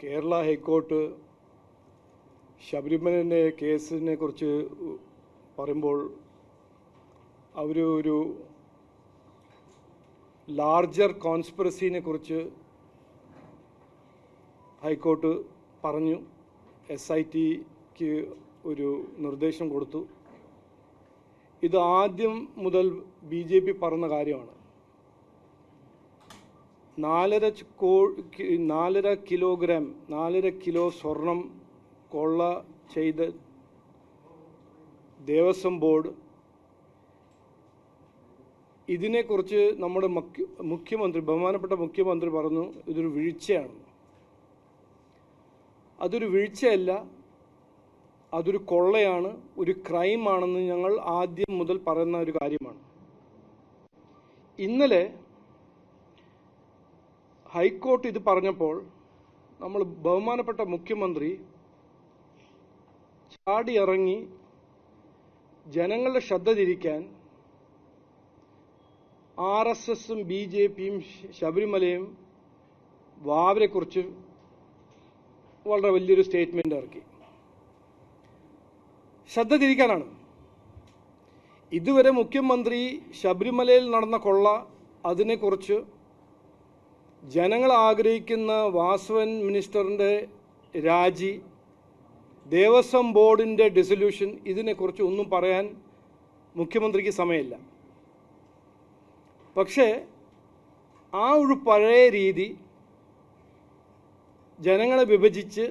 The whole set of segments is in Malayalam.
കേരള ഹൈക്കോർട്ട് ശബരിമലയുടെ കേസിനെ കുറിച്ച് പറയുമ്പോൾ അവർ ഒരു ലാർജർ കോൺസ്പിറസിനെ കുറിച്ച് ഹൈക്കോർട്ട് പറഞ്ഞു. SITക്ക് ഒരു നിർദ്ദേശം കൊടുത്തു. ഇത് ആദ്യം മുതൽ BJP പറഞ്ഞ കാര്യമാണ്. 4.5 കിലോ സ്വർണം കൊള്ള ചെയ്ത് ദേവസ്വം ബോർഡ് ഇതിനെക്കുറിച്ച് നമ്മുടെ മുഖ്യമന്ത്രി, ബഹുമാനപ്പെട്ട മുഖ്യമന്ത്രി പറഞ്ഞു ഇതൊരു വീഴ്ചയാണ്. അതൊരു വീഴ്ചയല്ല, അതൊരു കൊള്ളയാണ്, ഒരു ക്രൈമാണെന്ന് ഞങ്ങൾ ആദ്യം മുതൽ പറയുന്ന ഒരു കാര്യമാണ്. ഇന്നലെ ഹൈക്കോർട്ട് ഇത് പറഞ്ഞപ്പോൾ നമ്മൾ ബഹുമാനപ്പെട്ട മുഖ്യമന്ത്രി ചാടിയിറങ്ങി ജനങ്ങളുടെ ശ്രദ്ധ തിരിക്കാൻ RSSും BJPയും ശബരിമലയും വാവരെക്കുറിച്ച് വളരെ വലിയൊരു സ്റ്റേറ്റ്മെന്റ് ഇറക്കി. ശ്രദ്ധ തിരിക്കാനാണ്. ഇതുവരെ മുഖ്യമന്ത്രി ശബരിമലയിൽ നടന്ന കൊള്ള, അതിനെക്കുറിച്ച് ജനങ്ങൾ ആഗ്രഹിക്കുന്ന വാസവൻ മിനിസ്റ്ററിൻ്റെ രാജി, ദേവസ്വം ബോർഡിൻ്റെ ഡിസൊല്യൂഷൻ, ഇതിനെക്കുറിച്ച് ഒന്നും പറയാൻ മുഖ്യമന്ത്രിക്ക് സമയമില്ല. പക്ഷേ ആ ഒരു പഴയ രീതി, ജനങ്ങളെ വിഭജിച്ച്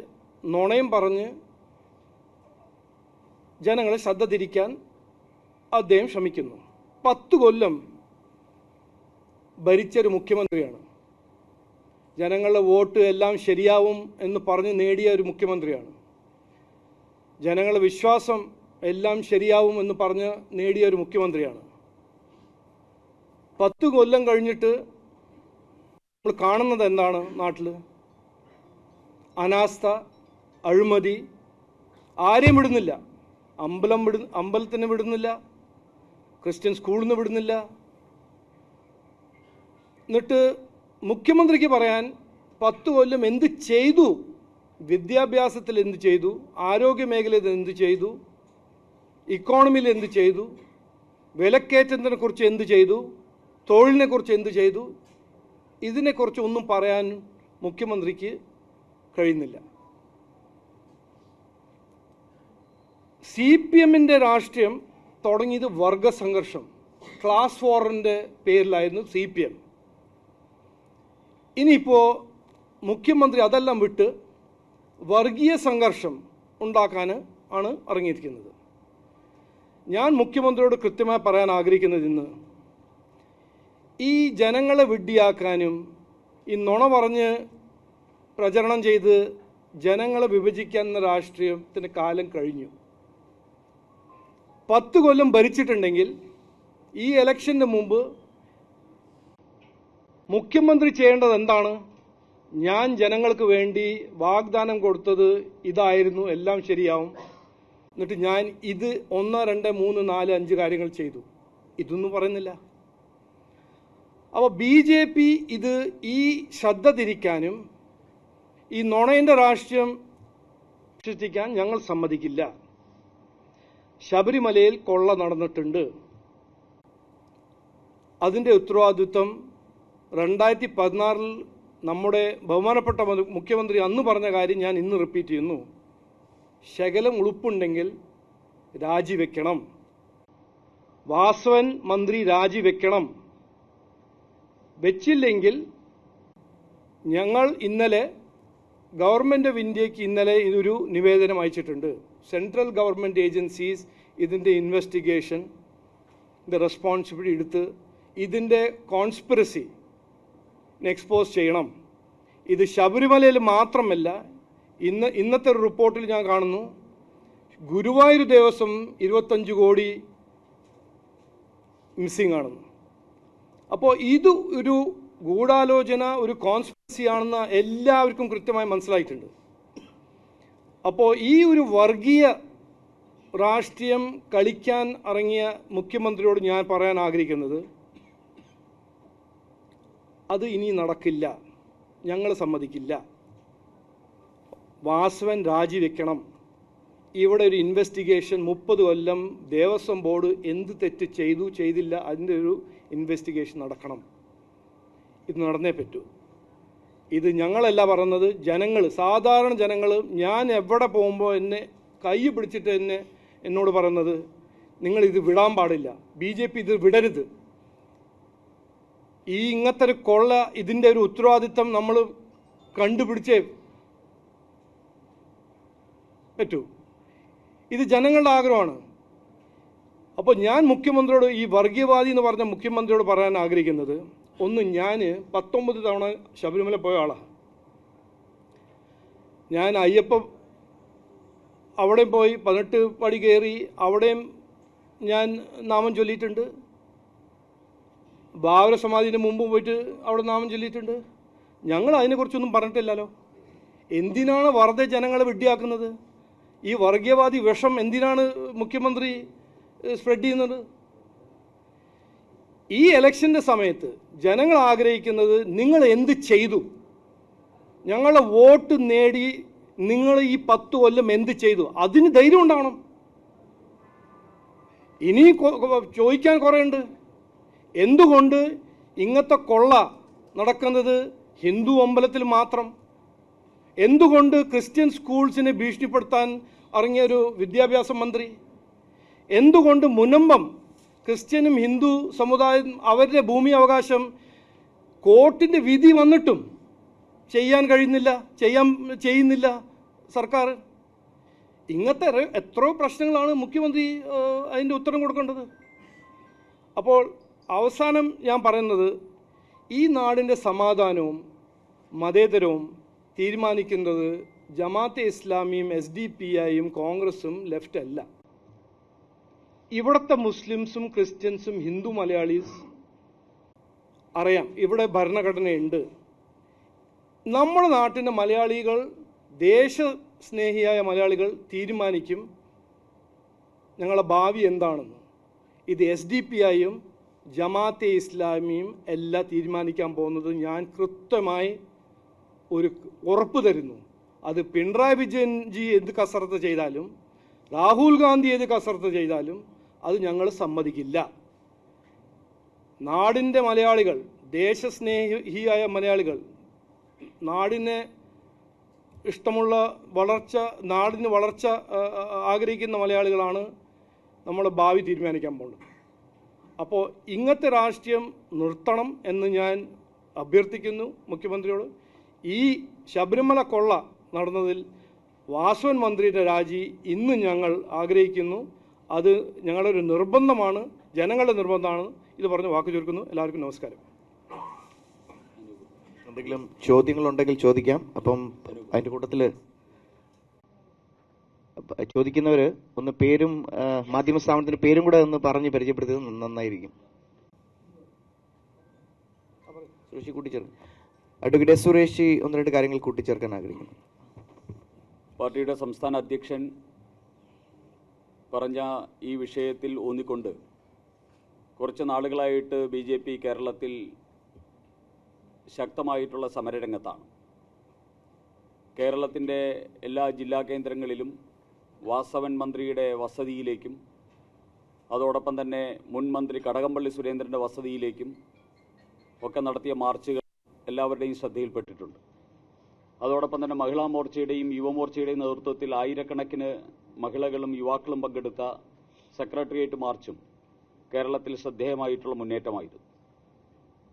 നുണയും പറഞ്ഞ് ജനങ്ങളെ ശ്രദ്ധ തിരിക്കാൻ അദ്ദേഹം ശ്രമിക്കുന്നു. 10 കൊല്ലം ഭരിച്ചൊരു മുഖ്യമന്ത്രിയാണ്. ജനങ്ങളുടെ വോട്ട് എല്ലാം ശരിയാവും എന്ന് പറഞ്ഞ് നേടിയ ഒരു മുഖ്യമന്ത്രിയാണ്. ജനങ്ങളുടെ വിശ്വാസം എല്ലാം ശരിയാവും എന്ന് പറഞ്ഞ് നേടിയ ഒരു മുഖ്യമന്ത്രിയാണ്. 10 കൊല്ലം കഴിഞ്ഞിട്ട് നമ്മൾ കാണുന്നത് എന്താണ്? നാട്ടിൽ അനാസ്ഥ, അഴിമതി, ആരെയും വിടുന്നില്ല. അമ്പലത്തിന് വിടുന്നില്ല, ക്രിസ്ത്യൻ സ്കൂളിൽ നിന്ന് വിടുന്നില്ല. എന്നിട്ട് മുഖ്യമന്ത്രിക്ക് പറയാൻ 10 കൊല്ലം എന്ത് ചെയ്തു, വിദ്യാഭ്യാസത്തിൽ എന്ത് ചെയ്തു, ആരോഗ്യ മേഖലയിൽ എന്ത് ചെയ്തു, ഇക്കോണമിയിൽ എന്ത് ചെയ്തു, വിലക്കയറ്റത്തിനെ കുറിച്ച് എന്ത് ചെയ്തു, തൊഴിലിനെ കുറിച്ച് എന്ത് ചെയ്തു, ഇതിനെക്കുറിച്ച് ഒന്നും പറയാൻ മുഖ്യമന്ത്രിക്ക് കഴിയുന്നില്ല. CPMന്റെ രാഷ്ട്രീയം തുടങ്ങിയത് വർഗസംഘർഷം, ക്ലാസ് വാറിൻ്റെ പേരിലായിരുന്നു CPM. ഇനിയിപ്പോൾ മുഖ്യമന്ത്രി അതെല്ലാം വിട്ട് വർഗീയ സംഘർഷം ഉണ്ടാക്കാൻ ആണ് ഇറങ്ങിയിരിക്കുന്നത്. ഞാൻ മുഖ്യമന്ത്രിയോട് കൃത്യമായി പറയാൻ ആഗ്രഹിക്കുന്നത്, ഇന്ന് ഈ ജനങ്ങളെ വിഡ്ഢിയാക്കാനും ഈ നുണ പറഞ്ഞ് പ്രചരണം ചെയ്ത് ജനങ്ങളെ വിഭജിക്കുന്ന രാഷ്ട്രീയത്തിന് കാലം കഴിഞ്ഞു. 10 കൊല്ലം ഭരിച്ചിട്ടുണ്ടെങ്കിൽ ഈ ഇലക്ഷന് മുമ്പ് മുഖ്യമന്ത്രി ചെയ്യേണ്ടത് എന്താണ്? ഞാൻ ജനങ്ങൾക്ക് വേണ്ടി വാഗ്ദാനം കൊടുത്തത് ഇതായിരുന്നു, എല്ലാം ശരിയാവും, എന്നിട്ട് ഞാൻ ഇത് 1, 2, 3, 4, 5 കാര്യങ്ങൾ ചെയ്തു. ഇതൊന്നും പറയുന്നില്ല. അപ്പോൾ BJP ഇത് ഈ ശ്രദ്ധ തിരിക്കാനും ഈ നുണയുടെ രാഷ്ട്രീയം സൃഷ്ടിക്കാൻ ഞങ്ങൾ സമ്മതിക്കില്ല. ശബരിമലയിൽ കൊള്ള നടന്നിട്ടുണ്ട്. അതിൻ്റെ ഉത്തരവാദിത്വം 2016 നമ്മുടെ ബഹുമാനപ്പെട്ട മുഖ്യമന്ത്രി അന്ന് പറഞ്ഞ കാര്യം ഞാൻ ഇന്ന് റിപ്പീറ്റ് ചെയ്യുന്നു. ശകലം ഉളുപ്പുണ്ടെങ്കിൽ രാജിവെക്കണം, വാസവൻ മന്ത്രി രാജിവെക്കണം. വെച്ചില്ലെങ്കിൽ ഞങ്ങൾ ഇന്നലെ ഗവൺമെൻറ് ഓഫ് ഇന്ത്യക്ക് ഇന്നലെ ഇതൊരു നിവേദനം അയച്ചിട്ടുണ്ട്. സെൻട്രൽ ഗവൺമെൻറ് ഏജൻസീസ് ഇതിൻ്റെ ഇൻവെസ്റ്റിഗേഷൻ, റെസ്പോൺസിബിലിറ്റി എടുത്ത് ഇതിൻ്റെ കോൺസ്പിറസി എക്സ്പോസ് ചെയ്യണം. ഇത് ശബരിമലയിൽ മാത്രമല്ല, ഇന്നത്തെ ഒരു റിപ്പോർട്ടിൽ ഞാൻ കാണുന്നു ഗുരുവായൂർ ദേവസ്വം 25 കോടി മിസ്സിംഗ് ആണെന്ന്. അപ്പോൾ ഇത് ഒരു ഗൂഢാലോചന, ഒരു കോൺസ്പിറസി ആണെന്ന് എല്ലാവർക്കും കൃത്യമായി മനസ്സിലായിട്ടുണ്ട്. അപ്പോൾ ഈ ഒരു വർഗീയ രാഷ്ട്രീയം കളിക്കാൻ ഇറങ്ങിയ മുഖ്യമന്ത്രിയോട് ഞാൻ പറയാൻ ആഗ്രഹിക്കുന്നത്, അത് ഇനി നടക്കില്ല, ഞങ്ങൾ സമ്മതിക്കില്ല. വാസവൻ രാജിവെക്കണം. ഇവിടെ ഒരു ഇൻവെസ്റ്റിഗേഷൻ 30 കൊല്ലം ദേവസ്വം ബോർഡ് എന്ത് തെറ്റ് ചെയ്തു ചെയ്തില്ല അതിൻ്റെ ഒരു ഇൻവെസ്റ്റിഗേഷൻ നടക്കണം. ഇത് നടന്നേ പറ്റൂ. ഇത് ഞങ്ങളല്ല പറയുന്നത്, ജനങ്ങൾ, സാധാരണ ജനങ്ങൾ. ഞാൻ എവിടെ പോകുമ്പോൾ എന്നെ കൈ പിടിച്ചിട്ട് എന്നോട് പറയുന്നത്, നിങ്ങളിത് വിടാൻ പാടില്ല, BJP ഇത് വിടരുത്. ഇങ്ങനത്തെ ഒരു കൊള്ള, ഇതിൻ്റെ ഒരു ഉത്തരവാദിത്തം നമ്മൾ കണ്ടുപിടിച്ചേ പറ്റൂ. ഇത് ജനങ്ങളുടെ ആഗ്രഹമാണ്. അപ്പോൾ ഞാൻ മുഖ്യമന്ത്രിയോട്, ഈ വർഗീയവാദി എന്ന് പറഞ്ഞ മുഖ്യമന്ത്രിയോട് പറയാൻ ആഗ്രഹിക്കുന്നത്, ഒന്ന്, ഞാൻ 19 തവണ ശബരിമല പോയ ആളാണ്. ഞാൻ അയ്യപ്പ അവിടെയും പോയി 18 പടി കയറി, അവിടെയും ഞാൻ നാമം ചൊല്ലിയിട്ടുണ്ട്. ബാബര സമാധിന് മുമ്പ് പോയിട്ട് അവിടെ നാമം ചൊല്ലിയിട്ടുണ്ട്. ഞങ്ങൾ അതിനെക്കുറിച്ചൊന്നും പറഞ്ഞിട്ടില്ലല്ലോ. എന്തിനാണ് വെറുതെ ജനങ്ങളെ വിഡ്ഢിയാക്കുന്നത്? ഈ വർഗീയവാദി വിഷം എന്തിനാണ് മുഖ്യമന്ത്രി സ്പ്രെഡ് ചെയ്യുന്നത്? ഈ ഇലക്ഷൻ്റെ സമയത്ത് ജനങ്ങൾ ആഗ്രഹിക്കുന്നത്, നിങ്ങൾ എന്ത് ചെയ്തു, ഞങ്ങളുടെ വോട്ട് നേടി നിങ്ങൾ ഈ 10 കൊല്ലം എന്ത് ചെയ്തു, അതിന് ധൈര്യം ഉണ്ടാവണം. ഇനി ചോദിക്കാൻ കുറേ ഉണ്ട്. എന്തുകൊണ്ട് ഇങ്ങനത്തെ കൊള്ള നടക്കുന്നത് ഹിന്ദു അമ്പലത്തിൽ മാത്രം? എന്തുകൊണ്ട് ക്രിസ്ത്യൻ സ്കൂൾസിനെ ഭീഷണിപ്പെടുത്താൻ ഇറങ്ങിയൊരു വിദ്യാഭ്യാസ മന്ത്രി? എന്തുകൊണ്ട് മുനമ്പം ക്രിസ്ത്യനും ഹിന്ദു സമുദായം അവരുടെ ഭൂമി അവകാശം കോർട്ടിൻ്റെ വിധി വന്നിട്ടും ചെയ്യാൻ ചെയ്യുന്നില്ല സർക്കാർ? ഇങ്ങനത്തെ എത്രയോ പ്രശ്നങ്ങളാണ് മുഖ്യമന്ത്രി അതിൻ്റെ ഉത്തരം കൊടുക്കേണ്ടത്. അപ്പോൾ അവസാനം ഞാൻ പറയുന്നത്, ഈ നാടിൻ്റെ സമാധാനവും മതേതരവും തീരുമാനിക്കുന്നത് ജമാഅത്തെ ഇസ്ലാമിയും SDPIയും കോൺഗ്രസും ലെഫ്റ്റ് അല്ല. ഇവിടുത്തെ മുസ്ലിംസും ക്രിസ്ത്യൻസും ഹിന്ദു മലയാളീസ് അറിയാം, ഇവിടെ ഭരണഘടനയുണ്ട്. നമ്മുടെ നാട്ടിൻ്റെ മലയാളികൾ, ദേശസ്നേഹിയായ മലയാളികൾ തീരുമാനിക്കും ഞങ്ങളുടെ ഭാവി എന്താണെന്ന്. ഇത് SDPIയും ജമാഅത്തെ ഇസ്ലാമിയും എല്ലാം തീരുമാനിക്കാൻ പോകുന്നത് ഞാൻ കൃത്യമായി ഒരു ഉറപ്പ് തരുന്നു. അത് പിണറായി വിജയൻ ജി എന്ത് കസരത്ത് ചെയ്താലും, രാഹുൽ ഗാന്ധി ഏത് കസരത്ത് ചെയ്താലും അത് ഞങ്ങൾ സമ്മതിക്കില്ല. നാടിൻ്റെ മലയാളികൾ, ദേശസ്നേഹിയായ മലയാളികൾ, നാടിനെ ഇഷ്ടമുള്ള നാടിന് വളർച്ച ആഗ്രഹിക്കുന്ന മലയാളികളാണ് നമ്മുടെ ഭാവി തീരുമാനിക്കാൻ പോകുന്നത്. അപ്പോൾ ഇങ്ങനത്തെ രാഷ്ട്രീയം നിർത്തണം എന്ന് ഞാൻ അഭ്യർത്ഥിക്കുന്നു മുഖ്യമന്ത്രിയോട്. ഈ ശബരിമല കൊള്ള നടന്നതിൽ വാസവൻ മന്ത്രിയുടെ രാജി ഇന്ന് ഞങ്ങൾ ആഗ്രഹിക്കുന്നു. അത് ഞങ്ങളുടെ ഒരു നിർബന്ധമാണ്, ജനങ്ങളുടെ നിർബന്ധമാണ്. ഇത് പറഞ്ഞ് വാക്ക് ചുരുക്കുന്നു. എല്ലാവർക്കും നമസ്കാരം. എന്തെങ്കിലും ചോദ്യങ്ങളുണ്ടെങ്കിൽ ചോദിക്കാം. അപ്പം അതിൻ്റെ കൂട്ടത്തിൽ ചോദിക്കുന്നവർ ഒന്ന് പേരും മാധ്യമ സ്ഥാപനത്തിൻ്റെ പേരും കൂടെ ഒന്ന് പറഞ്ഞ് പരിചയപ്പെടുത്തിയത് നന്നായിരിക്കും. സുരേഷ് കൂട്ടിച്ചേർക്കും. അഡ്വക്കേറ്റ് സുരേഷ് 1-2 കാര്യങ്ങൾ കൂട്ടിച്ചേർക്കാൻ ആഗ്രഹിക്കുന്നു. പാർട്ടിയുടെ സംസ്ഥാന അധ്യക്ഷൻ പറഞ്ഞ ഈ വിഷയത്തിൽ ഊന്നിക്കൊണ്ട് കുറച്ച് നാളുകളായിട്ട് BJP കേരളത്തിൽ ശക്തമായിട്ടുള്ള സമരരംഗത്താണ്. കേരളത്തിൻ്റെ എല്ലാ ജില്ലാ കേന്ദ്രങ്ങളിലും വാസവൻ മന്ത്രിയുടെ വസതിയിലേക്കും അതോടൊപ്പം തന്നെ മുൻ മന്ത്രി കടകംപള്ളി സുരേന്ദ്രൻ്റെ വസതിയിലേക്കും ഒക്കെ നടത്തിയ മാർച്ചുകൾ എല്ലാവരുടെയും ശ്രദ്ധയിൽപ്പെട്ടിട്ടുണ്ട്. അതോടൊപ്പം തന്നെ മഹിളാ മോർച്ചയുടെയും യുവമോർച്ചയുടെയും നേതൃത്വത്തിൽ ആയിരക്കണക്കിന് മഹിളകളും യുവാക്കളും പങ്കെടുത്ത സെക്രട്ടേറിയറ്റ് മാർച്ചും കേരളത്തിൽ ശ്രദ്ധേയമായിട്ടുള്ള മുന്നേറ്റമായിരുന്നു.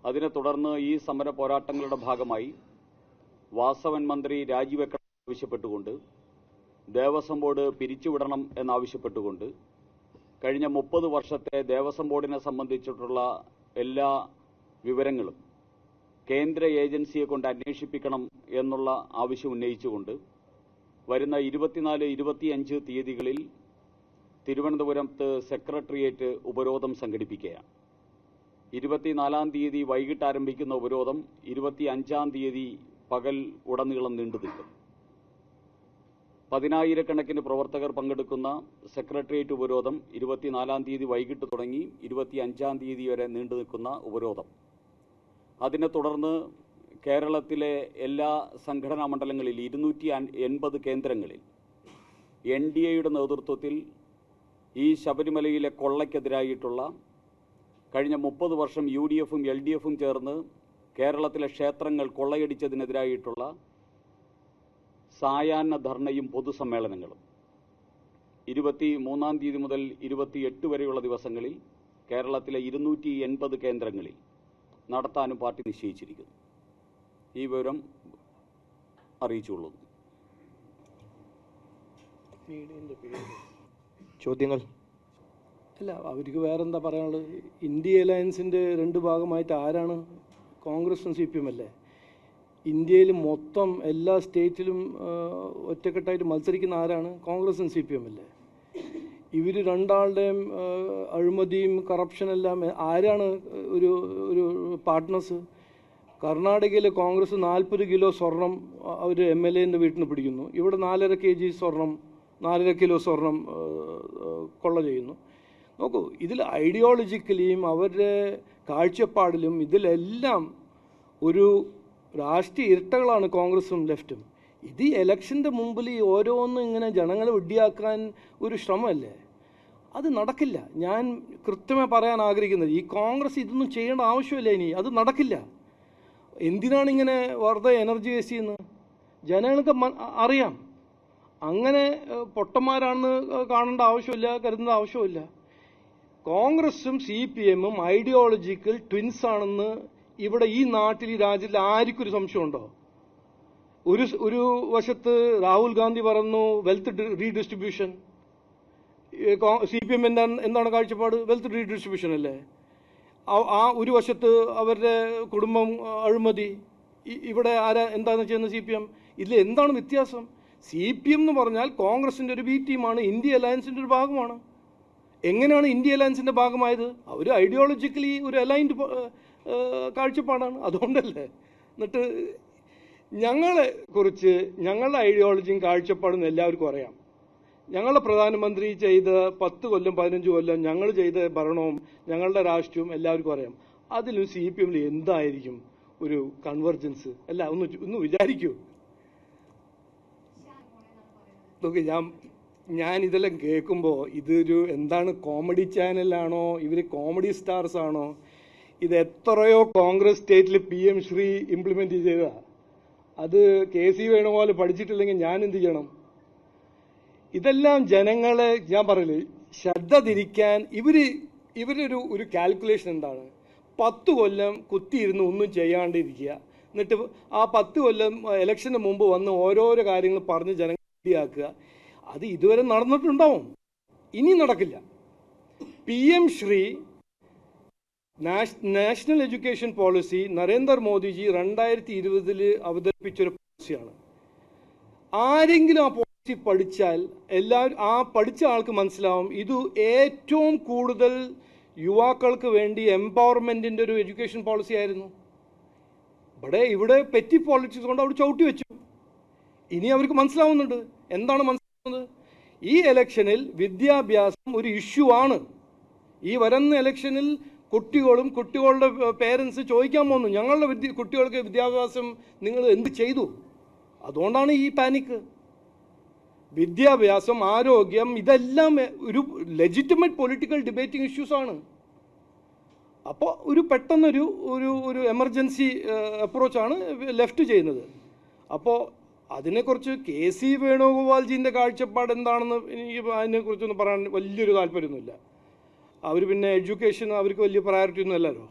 അതിനെ തുടർന്ന് ഈ സമര പോരാട്ടങ്ങളുടെ ഭാഗമായി വാസവൻ മന്ത്രി രാജിവെക്കണം ആവശ്യപ്പെട്ടുകൊണ്ട്, ദേവസ്വം ബോർഡ് പിരിച്ചുവിടണം എന്നാവശ്യപ്പെട്ടുകൊണ്ട് കഴിഞ്ഞ 30 വർഷത്തെ ദേവസ്വം ബോർഡിനെ സംബന്ധിച്ചിട്ടുള്ള എല്ലാ വിവരങ്ങളും കേന്ദ്ര ഏജൻസിയെ കൊണ്ട് അന്വേഷിപ്പിക്കണം എന്നുള്ള ആവശ്യം ഉന്നയിച്ചുകൊണ്ട് വരുന്ന 24, 25 തീയതികളിൽ തിരുവനന്തപുരത്ത് സെക്രട്ടേറിയറ്റ് ഉപരോധം സംഘടിപ്പിക്കുകയാണ്. 24-ാം തീയതി വൈകിട്ട് ആരംഭിക്കുന്ന ഉപരോധം 25-ാം തീയതി പകൽ ഉടനീളം നീണ്ടു നിൽക്കും. 10,000-കണക്കിന് പ്രവർത്തകർ പങ്കെടുക്കുന്ന സെക്രട്ടേറിയറ്റ് ഉപരോധം 24-ാം തീയതി വൈകിട്ട് തുടങ്ങി 25-ാം തീയതി വരെ നീണ്ടു നിൽക്കുന്ന ഉപരോധം. അതിനെ തുടർന്ന് കേരളത്തിലെ എല്ലാ സംഘടനാ മണ്ഡലങ്ങളിൽ 280 കേന്ദ്രങ്ങളിൽ NDAയുടെ നേതൃത്വത്തിൽ ഈ ശബരിമലയിലെ കൊള്ളയ്ക്കെതിരായിട്ടുള്ള കഴിഞ്ഞ 30 വർഷം UDFും LDFും ചേർന്ന് കേരളത്തിലെ ക്ഷേത്രങ്ങൾ കൊള്ളയടിച്ചതിനെതിരായിട്ടുള്ള സായാഹ്ന ധർണയും പൊതുസമ്മേളനങ്ങളും 23-ാം തീയതി മുതൽ 28 വരെയുള്ള ദിവസങ്ങളിൽ കേരളത്തിലെ 280 കേന്ദ്രങ്ങളിൽ നടത്താനും പാർട്ടി നിശ്ചയിച്ചിരിക്കുന്നു. ഈ വിവരം അറിയിച്ചുകൊള്ളുന്നു. ചോദ്യങ്ങൾ? അല്ല, അവർക്ക് വേറെന്താ പറയാനുള്ളത്? ഇന്ത്യ അലയൻസിൻ്റെ 2 ഭാഗമായിട്ട് ആരാണ്? കോൺഗ്രസും CPM അല്ലേ? ഇന്ത്യയിൽ മൊത്തം എല്ലാ സ്റ്റേറ്റിലും ഒറ്റക്കെട്ടായിട്ട് മത്സരിക്കുന്ന ആരാണ്? കോൺഗ്രസും CPM അല്ലേ? ഇവർ രണ്ടാളുടെയും അഴിമതിയും കറപ്ഷനെല്ലാം ആരാണ് ഒരു പാർട്ട്നേഴ്സ്? കർണാടകയിൽ കോൺഗ്രസ് 40 കിലോ സ്വർണം അവർ MLAൻ്റെ വീട്ടിൽ നിന്ന് പിടിക്കുന്നു. ഇവിടെ 4.5 kg സ്വർണം, 4.5 കിലോ സ്വർണം കൊള്ള ചെയ്യുന്നു. നോക്കൂ, ഇതിൽ ഐഡിയോളജിക്കലിയും അവരുടെ കാഴ്ചപ്പാടിലും ഇതിലെല്ലാം ഒരു രാഷ്ട്രീയ ഇരട്ടകളാണ് കോൺഗ്രസും ലെഫ്റ്റും. ഇത് ഇലക്ഷൻ്റെ മുമ്പിൽ ഈ ഓരോന്നും ഇങ്ങനെ ജനങ്ങളെ വിഡ്ഢിയാക്കാൻ ഒരു ശ്രമമല്ലേ? അത് നടക്കില്ല. ഞാൻ കൃത്യമായി പറയാൻ ആഗ്രഹിക്കുന്നത്, ഈ കോൺഗ്രസ് ഇതൊന്നും ചെയ്യേണ്ട ആവശ്യമില്ല. ഇനി അത് നടക്കില്ല. എന്തിനാണ് ഇങ്ങനെ വെറുതെ എനർജി വേസ്റ്റ് ചെയ്യുന്നത്? ജനങ്ങൾക്ക് അറിയാം. അങ്ങനെ പൊട്ടന്മാരാണെന്ന് കാണേണ്ട ആവശ്യമില്ല, കരുതുന്ന ആവശ്യമില്ല. കോൺഗ്രസും CPMഉം ഐഡിയോളജിക്കൽ ട്വിൻസ് ആണെന്ന് ഇവിടെ ഈ നാട്ടിൽ, ഈ രാജ്യത്തിൽ ആർക്കൊരു സംശയമുണ്ടോ? ഒരു വശത്ത് രാഹുൽ ഗാന്ധി പറഞ്ഞു വെൽത്ത് റീഡിസ്ട്രിബ്യൂഷൻ. CPM എന്താണ് കാഴ്ചപ്പാട്? വെൽത്ത് റീഡിസ്ട്രിബ്യൂഷൻ അല്ലേ? ആ ഒരു വശത്ത് അവരുടെ കുടുംബം അഴിമതി. ഇവിടെ എന്താണ് ചെയ്യുന്നത്? CPM. ഇതിൽ എന്താണ് വ്യത്യാസം? CPM എന്ന് പറഞ്ഞാൽ കോൺഗ്രസിൻ്റെ ഒരു B ടീമാണ്, ഇന്ത്യ അലയൻസിൻ്റെ ഒരു ഭാഗമാണ്. എങ്ങനെയാണ് ഇന്ത്യ അലയൻസിൻ്റെ ഭാഗമായത്? അവർ ഐഡിയോളജിക്കലി ഒരു അലൈൻഡ് കാഴ്ചപ്പാടാണ്, അതുകൊണ്ടല്ലേ. എന്നിട്ട് ഞങ്ങളെ കുറിച്ച്, ഞങ്ങളുടെ ഐഡിയോളജിയും കാഴ്ചപ്പാടും എല്ലാവർക്കും അറിയാം. ഞങ്ങളുടെ പ്രധാനമന്ത്രി ചെയ്ത 10 കൊല്ലം 15 കൊല്ലം ഞങ്ങൾ ചെയ്ത ഭരണവും ഞങ്ങളുടെ രാഷ്ട്രീയവും എല്ലാവർക്കും അറിയാം. അതിലും CPMൽ എന്തായിരിക്കും ഒരു കൺവെർജൻസ്? അല്ല, ഒന്ന് വിചാരിക്കൂ. നോക്കി, ഞാൻ ഇതെല്ലാം കേൾക്കുമ്പോൾ ഇതൊരു എന്താണ്, കോമഡി ചാനലാണോ? ഇവർ കോമഡി സ്റ്റാർസ് ആണോ? ഇത് എത്രയോ കോൺഗ്രസ് സ്റ്റേറ്റിൽ PM ശ്രീ ഇംപ്ലിമെന്റ് ചെയ്തതാ. അത് KC വേണുപോലെ പഠിച്ചിട്ടില്ലെങ്കിൽ ഞാൻ എന്ത് ചെയ്യണം? ഇതെല്ലാം ജനങ്ങളെ, ഞാൻ പറയില്ലേ, ശ്രദ്ധ തിരിക്കാൻ ഇവരൊരു കാൽക്കുലേഷൻ എന്താണ്? 10 കൊല്ലം കുത്തിയിരുന്ന് ഒന്നും ചെയ്യാണ്ടിരിക്കുക, എന്നിട്ട് ആ 10 കൊല്ലം ഇലക്ഷന് മുമ്പ് വന്ന് ഓരോരോ കാര്യങ്ങൾ പറഞ്ഞ് ജനങ്ങൾ ശരിയാക്കുക. അത് ഇതുവരെ നടന്നിട്ടുണ്ടാവും, ഇനി നടക്കില്ല. PM Shri national education policy Narendra Modi ji 2020 അവതരിപ്പിച്ചൊരു പോളിസിയാണ്. ആരെങ്കിലും ആ പോളിസി പഠിച്ചാൽ എല്ലാവരും, ആ പഠിച്ച ആൾക്ക് മനസ്സിലാവും ഇത് ഏറ്റവും കൂടുതൽ യുവാക്കൾക്ക് വേണ്ടി എംപവർമെന്റിന്റെ ഒരു എഡ്യൂക്കേഷൻ പോളിസി ആയിരുന്നു. ഇവിടെ പെറ്റി പോളിറ്റിക്സ് കൊണ്ട് അവർ ചവിട്ടി വെച്ചു. ഇനി അവർക്ക് മനസ്സിലാവുന്നുണ്ട്. എന്താണ് മനസ്സിലാവുന്നത്? ഈ ഇലക്ഷനിൽ വിദ്യാഭ്യാസം ഒരു ഇഷ്യൂ ആണ്. ഈ വരുന്ന ഇലക്ഷനിൽ കുട്ടികളുടെ പേരൻസ് ചോദിക്കാൻ പോകുന്നു, ഞങ്ങളുടെ കുട്ടികൾക്ക് വിദ്യാഭ്യാസം നിങ്ങൾ എന്ത് ചെയ്തു? അതുകൊണ്ടാണ് ഈ പാനിക്ക്. വിദ്യാഭ്യാസം, ആരോഗ്യം, ഇതെല്ലാം ഒരു ലെജിറ്റിമേറ്റ് പൊളിറ്റിക്കൽ ഡിബേറ്റിംഗ് ഇഷ്യൂസ് ആണ്. അപ്പോൾ പെട്ടെന്നൊരു ഒരു എമർജൻസി അപ്രോച്ചാണ് ലെഫ്റ്റ് ചെയ്യുന്നത്. അപ്പോൾ അതിനെക്കുറിച്ച് KC വേണുഗോപാൽജീൻ്റെ കാഴ്ചപ്പാട് എന്താണെന്ന് എനിക്ക് അതിനെക്കുറിച്ചൊന്നും പറയാൻ വലിയൊരു താല്പര്യമൊന്നുമില്ല. അവർ പിന്നെ എഡ്യൂക്കേഷൻ അവർക്ക് വലിയ പ്രയോറിറ്റി ഒന്നും അല്ലല്ലോ.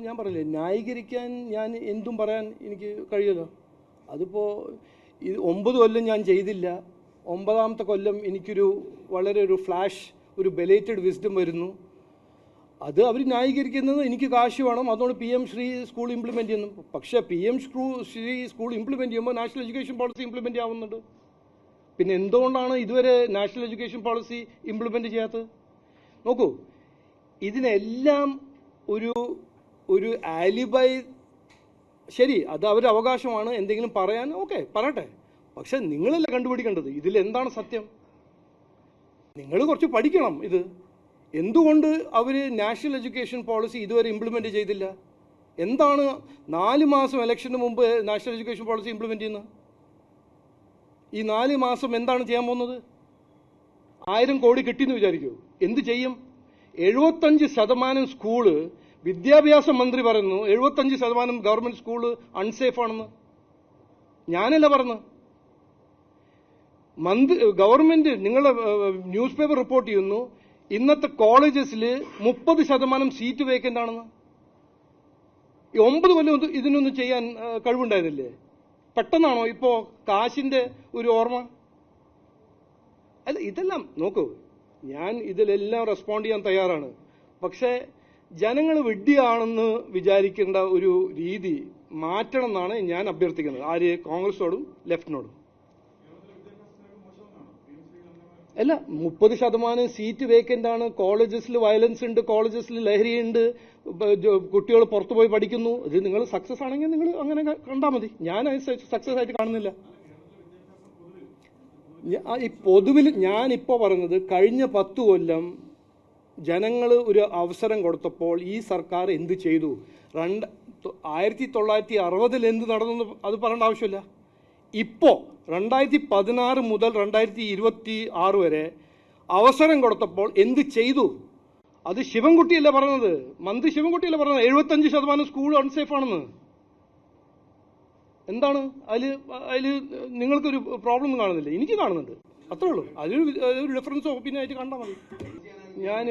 ഞാൻ പറയില്ലേ, ന്യായീകരിക്കാൻ ഞാൻ എന്തും പറയാൻ എനിക്ക് കഴിയുമല്ലോ. അതിപ്പോൾ 9 കൊല്ലം ഞാൻ ചെയ്തില്ല, 9ാമത്തെ കൊല്ലം എനിക്കൊരു വളരെ ഒരു ഫ്ലാഷ്, ഒരു ബെലേറ്റഡ് വിസ്ഡം വരുന്നു. അത് അവർ ന്യായീകരിക്കുന്നത് എനിക്ക് കാശ് വേണം, അതുകൊണ്ട് PM ശ്രീ സ്കൂൾ ഇംപ്ലിമെൻറ്റ് ചെയ്യുന്നു. പക്ഷേ PM ശ്രീ സ്കൂൾ ഇംപ്ലിമെൻറ്റ് ചെയ്യുമ്പോൾ നാഷണൽ എഡ്യൂക്കേഷൻ പോളിസി ഇംപ്ലിമെൻറ്റ് ആവുന്നുണ്ട്. പിന്നെ എന്തുകൊണ്ടാണ് ഇതുവരെ നാഷണൽ എഡ്യൂക്കേഷൻ പോളിസി ഇംപ്ലിമെൻറ്റ് ചെയ്യാത്തത്? നോക്കൂ, ഇതിനെല്ലാം ഒരു ആലിബൈ, ശരി, അത് അവരുടെ അവകാശമാണ് എന്തെങ്കിലും പറയാൻ, ഓക്കെ പറയട്ടെ. പക്ഷെ നിങ്ങളല്ല കണ്ടുപിടിക്കേണ്ടത് ഇതിലെന്താണ് സത്യം. നിങ്ങൾ കുറച്ച് പഠിക്കണം. ഇത് എന്തുകൊണ്ട് അവർ നാഷണൽ എഡ്യൂക്കേഷൻ പോളിസി ഇതുവരെ ഇംപ്ലിമെന്റ് ചെയ്തില്ല? എന്താണ് 4 മാസം ഇലക്ഷന് മുമ്പ് നാഷണൽ എഡ്യൂക്കേഷൻ പോളിസി ഇംപ്ലിമെൻറ്റ് ചെയ്യുന്നത്? ഈ 4 മാസം എന്താണ് ചെയ്യാൻ പോകുന്നത്? 1000 കോടി കിട്ടിയെന്ന് വിചാരിക്കൂ, എന്ത് ചെയ്യും? 75% സ്കൂള്, വിദ്യാഭ്യാസ മന്ത്രി പറയുന്നു 75% ഗവൺമെന്റ് സ്കൂള് അൺസേഫ് ആണെന്ന്. ഞാനല്ല പറഞ്ഞു, ഗവൺമെന്റ് നിങ്ങളുടെ ന്യൂസ് പേപ്പർ റിപ്പോർട്ട് ചെയ്യുന്നു ഇന്നത്തെ കോളേജസിൽ 30% സീറ്റ് വേക്കന്റ് ആണെന്ന്. ഈ 9 കൊല്ലം ഇതിനൊന്നും ചെയ്യാൻ കഴിവുണ്ടായിരുന്നില്ലേ? പെട്ടെന്നാണോ ഇപ്പോ കാശിന്റെ ഒരു ഓർമ്മ? അല്ല, ഇതെല്ലാം നോക്കൂ, ഞാൻ ഇതിലെല്ലാം റെസ്പോണ്ട് ചെയ്യാൻ തയ്യാറാണ്. പക്ഷേ ജനങ്ങൾ വിഡ്ഢിയാണെന്ന് വിചാരിക്കേണ്ട ഒരു രീതി മാറ്റണം എന്നാണ് ഞാൻ അഭ്യർത്ഥിക്കുന്നത്. ആര്? കോൺഗ്രസോടും ലെഫ്റ്റിനോടും. അല്ല, 30% സീറ്റ് വേക്കന്റ് ആണ്. കോളേജസിൽ വയലൻസ് ഉണ്ട്, കോളേജസിൽ ലഹരിയുണ്ട്, കുട്ടികൾ പുറത്തുപോയി പഠിക്കുന്നു. ഇത് നിങ്ങൾ സക്സസ് ആണെങ്കിൽ നിങ്ങൾ അങ്ങനെ കണ്ടാൽ മതി. ഞാൻ സക്സസ് ആയിട്ട് കാണുന്നില്ല. ഈ പൊതുവിൽ ഞാനിപ്പോൾ പറയുന്നത്, കഴിഞ്ഞ 10 കൊല്ലം ജനങ്ങൾ ഒരു അവസരം കൊടുത്തപ്പോൾ ഈ സർക്കാർ എന്ത് ചെയ്തു? 1960 എന്ത് നടന്നു അത് പറയേണ്ട ആവശ്യമില്ല. ഇപ്പോൾ 2016 മുതൽ 2026 വരെ അവസരം കൊടുത്തപ്പോൾ എന്ത് ചെയ്തു? അത് ശിവൻകുട്ടിയല്ല പറഞ്ഞത്, മന്ത്രി ശിവൻകുട്ടിയല്ല പറഞ്ഞത് 75% സ്കൂൾ അൺസേഫ് ആണെന്ന്. എന്താണ് അതിൽ നിങ്ങൾക്കൊരു പ്രോബ്ലം കാണുന്നില്ല? എനിക്ക് കാണുന്നുണ്ട്, അത്രേ ഉള്ളൂ. അതിലൊരു ഡിഫറൻസ് ഒപ്പീനിയൻ ആയിട്ട് കണ്ടാൽ മതി. ഞാൻ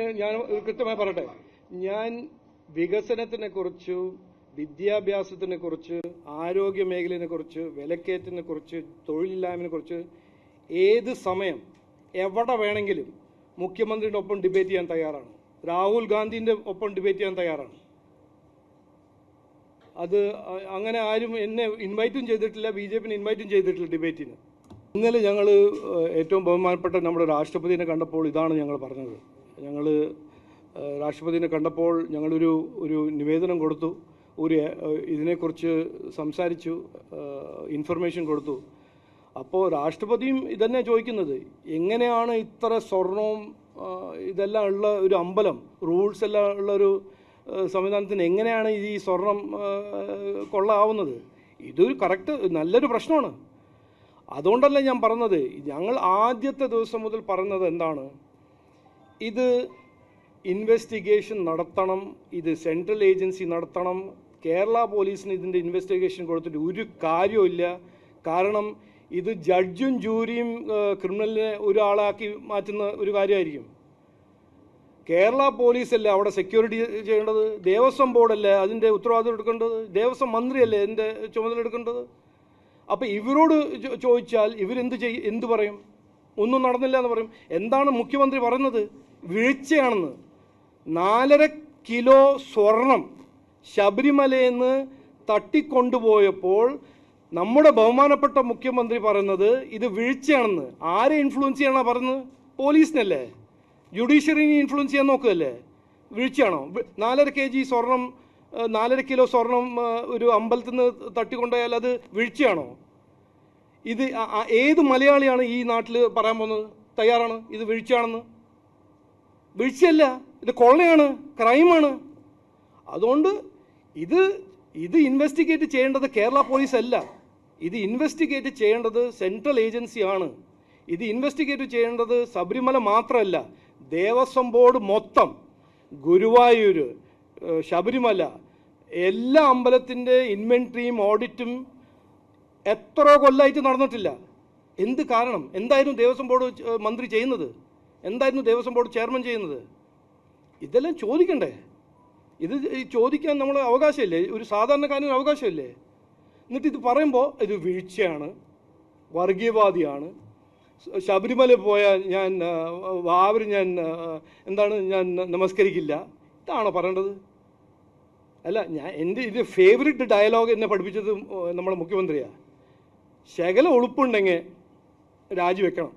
കൃത്യമായി പറയട്ടെ, ഞാൻ വികസനത്തിനെ കുറിച്ച്, വിദ്യാഭ്യാസത്തിനെ കുറിച്ച്, ആരോഗ്യ മേഖലയെ കുറിച്ച്, വിലക്കയറ്റത്തിനെ കുറിച്ച്, തൊഴിലില്ലായ്മയെ കുറിച്ച് ഏത് സമയം എവിടെ വേണമെങ്കിലും മുഖ്യമന്ത്രിയുടെ ഒപ്പം ഡിബേറ്റ് ചെയ്യാൻ തയ്യാറാണ്. രാഹുൽ ഗാന്ധിന്റെ ഒപ്പം ഡിബേറ്റ് ചെയ്യാൻ തയ്യാറാണ്. അത് അങ്ങനെ ആരും എന്നെ ഇൻവൈറ്റും ചെയ്തിട്ടില്ല, BJP ഇൻവൈറ്റും ചെയ്തിട്ടില്ല ഡിബേറ്റിന്. ഇന്നലെ ഞങ്ങൾ ഏറ്റവും ബഹുമാനപ്പെട്ട നമ്മുടെ രാഷ്ട്രപതിനെ കണ്ടപ്പോൾ ഇതാണ് ഞങ്ങൾ പറഞ്ഞത്. ഞങ്ങൾ രാഷ്ട്രപതിനെ കണ്ടപ്പോൾ ഞങ്ങളൊരു നിവേദനം കൊടുത്തു, ഇതിനെക്കുറിച്ച് സംസാരിച്ചു, ഇൻഫർമേഷൻ കൊടുത്തു. അപ്പോൾ രാഷ്ട്രപതിയും ഇതന്നെ ചോദിക്കുന്നത്, എങ്ങനെയാണ് ഇത്ര സ്വർണവും ഇതെല്ലാം ഉള്ള ഒരു അമ്പലം, റൂൾസ് എല്ലാം ഉള്ള ഒരു സംവിധാനത്തിന് എങ്ങനെയാണ് ഈ സ്വർണം കൊള്ളാവുന്നത്? ഇതൊരു കറക്റ്റ് നല്ലൊരു പ്രശ്നമാണ്. അതുകൊണ്ടല്ല ഞാൻ പറഞ്ഞത്, ഞങ്ങൾ ആദ്യത്തെ ദിവസം മുതൽ പറയുന്നത് എന്താണ്, ഇത് ഇൻവെസ്റ്റിഗേഷൻ നടത്തണം, ഇത് സെൻട്രൽ ഏജൻസി നടത്തണം. കേരള പോലീസിന് ഇതിൻ്റെ ഇൻവെസ്റ്റിഗേഷൻ കൊടുത്തിട്ട് ഒരു കാര്യമില്ല. കാരണം ഇത് ജഡ്ജും ജൂരിയും ക്രിമിനലിനെ ഒരാളാക്കി മാറ്റുന്ന ഒരു കാര്യമായിരിക്കും. കേരള പോലീസല്ലേ അവിടെ സെക്യൂരിറ്റി ചെയ്യേണ്ടത്, ദേവസ്വം ബോർഡല്ലേ അതിൻ്റെ ഉത്തരവാദിത്വം എടുക്കേണ്ടത്, ദേവസ്വം മന്ത്രിയല്ലേ അതിൻ്റെ ചുമതല എടുക്കേണ്ടത്. അപ്പം ഇവരോട് ചോദിച്ചാൽ എന്ത് പറയും? ഒന്നും നടന്നില്ല എന്ന് പറയും. എന്താണ് മുഖ്യമന്ത്രി പറയുന്നത്? വീഴ്ചയാണെന്ന്. 4.5 കിലോ സ്വർണം ശബരിമലയിൽ നിന്ന് തട്ടിക്കൊണ്ടുപോയപ്പോൾ നമ്മുടെ ബഹുമാനപ്പെട്ട മുഖ്യമന്ത്രി പറയുന്നത് ഇത് വീഴ്ചയാണെന്ന്. ആരെ ഇൻഫ്ലുവൻസ് ചെയ്യാനാണ് പറയുന്നത്? പോലീസിനല്ലേ, ജുഡീഷ്യറിനെ ഇൻഫ്ലുവൻസ് ചെയ്യാൻ നോക്കുകയല്ലേ. വീഴ്ചയാണോ? 4.5 kg സ്വർണം, 4.5 കിലോ സ്വർണം ഒരു അമ്പലത്തിൽ നിന്ന് തട്ടിക്കൊണ്ടുപോയാൽ അത് വീഴ്ചയാണോ? ഇത് ഏത് മലയാളിയാണ് ഈ നാട്ടിൽ പറയാൻ പോകുന്നത് തയ്യാറാണ് ഇത് വീഴ്ചയാണെന്ന്? വീഴ്ചയല്ല, ഇത് കൊള്ളയാണ്, ക്രൈമാണ്. അതുകൊണ്ട് ഇത് ഇൻവെസ്റ്റിഗേറ്റ് ചെയ്യേണ്ടത് കേരള പോലീസ് അല്ല, ഇത് ഇൻവെസ്റ്റിഗേറ്റ് ചെയ്യേണ്ടത് സെൻട്രൽ ഏജൻസിയാണ്. ഇത് ഇൻവെസ്റ്റിഗേറ്റ് ചെയ്യേണ്ടത് ശബരിമല മാത്രമല്ല, ദേവസ്വം ബോർഡ് മൊത്തം, ഗുരുവായൂർ, ശബരിമല, എല്ലാ അമ്പലത്തിൻ്റെ ഇൻവെൻട്രിയും ഓഡിറ്റും എത്ര കൊല്ലമായിട്ട് നടന്നിട്ടില്ല. എന്ത് കാരണം? എന്തായിരുന്നു ദേവസ്വം ബോർഡ് മന്ത്രി ചെയ്യുന്നത്? എന്തായിരുന്നു ദേവസ്വം ബോർഡ് ചെയർമാൻ ചെയ്യുന്നത്? ഇതെല്ലാം ചോദിക്കണ്ടേ? ഇത് ചോദിക്കാൻ നമ്മൾ അവകാശമില്ലേ? ഒരു സാധാരണക്കാരന് അവകാശമില്ലേ? എന്നിട്ട് ഇത് പറയുമ്പോൾ ഇത് വീഴ്ചയാണ്, വർഗീയവാദിയാണ്, ശബരിമല പോയാൽ ഞാൻ ഞാൻ നമസ്കരിക്കില്ല, ഇതാണോ പറയേണ്ടത്? അല്ല, എൻ്റെ ഫേവറേറ്റ് ഡയലോഗ് എന്നെ പഠിപ്പിച്ചത് നമ്മുടെ മുഖ്യമന്ത്രിയാണ്. ശകല ഉളുപ്പുണ്ടെങ്കിൽ രാജിവെക്കണം.